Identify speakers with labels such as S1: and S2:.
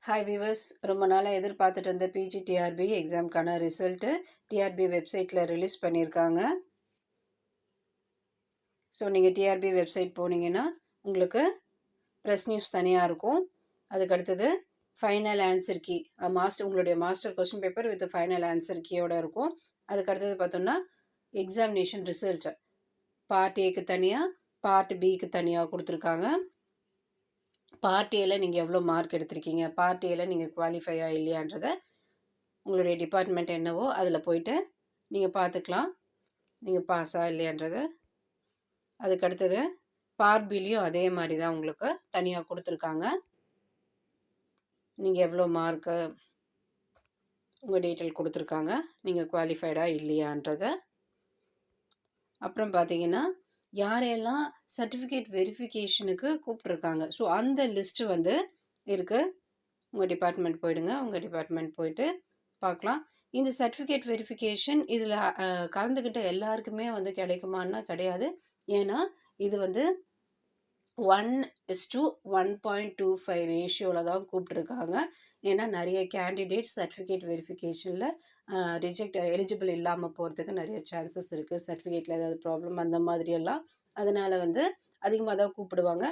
S1: Hi viewers, ரொம்ப நாளாக எதிர்பார்த்துட்டு இருந்த பிஜி டிஆர்பி எக்ஸாமுக்கான ரிசல்ட்டு டிஆர்பி வெப்சைட்டில் ரிலீஸ் பண்ணியிருக்காங்க. ஸோ நீங்கள் டிஆர்பி வெப்சைட் போனீங்கன்னா உங்களுக்கு ப்ரெஸ் நியூஸ் தனியாக இருக்கும். அதுக்கு அடுத்தது ஃபைனல் ஆன்சர் கீ, உங்களுடைய master question paper with final answer கீயோட இருக்கும். அதுக்கு அடுத்தது பார்த்தோம்னா எக்ஸாமினேஷன் ரிசல்ட் பார்ட் ஏக்கு தனியாக, பார்ட் பிக்கு தனியாக கொடுத்துருக்காங்க. பார்ட் ஏல நீங்கள் எவ்வளோ மார்க் எடுத்திருக்கீங்க, பார்ட் ஏல நீங்கள் குவாலிஃபையா இல்லையான்றதை உங்களுடைய டிபார்ட்மெண்ட் என்னவோ அதில் போயிட்டு நீங்கள் பார்த்துக்கலாம், நீங்கள் பாஸா இல்லையான்றதை. அதுக்கு அடுத்தது பார்ட் பிலையும் அதே மாதிரி தான் உங்களுக்கு தனியாக கொடுத்துருக்காங்க. நீங்கள் எவ்வளோ மார்க்கு உங்கள் டீட்டெயில் கொடுத்துருக்காங்க, நீங்கள் குவாலிஃபைடா இல்லையான்றதை. அப்புறம் பார்த்தீங்கன்னா யாரையெல்லாம் சர்டிஃபிகேட் வெரிஃபிகேஷனுக்கு கூப்பிட்ருக்காங்க, ஸோ அந்த லிஸ்ட்டு வந்து இருக்குது. உங்கள் டிபார்ட்மெண்ட் போயிடுங்க, உங்கள் டிபார்ட்மெண்ட் போயிட்டு பார்க்கலாம். இந்த சர்டிஃபிகேட் வெரிஃபிகேஷன் இதில் கலந்துக்கிட்ட எல்லாருக்குமே வந்து கிடைக்குமான்னா கிடையாது. ஏன்னா இது வந்து 1:1.25 ரேஷியோவில் தான் கூப்பிட்ருக்காங்க. ஏன்னா நிறைய கேண்டிடேட்ஸ் சர்டிஃபிகேட் வெரிஃபிகேஷனில் எலிஜிபிள் இல்லாமல் போகிறதுக்கு நிறைய சான்சஸ் இருக்குது. சர்டிஃபிகேட்டில் ஏதாவது ப்ராப்ளம் அந்த மாதிரியெல்லாம், அதனால் வந்து அதிகமாக தான் கூப்பிடுவாங்க.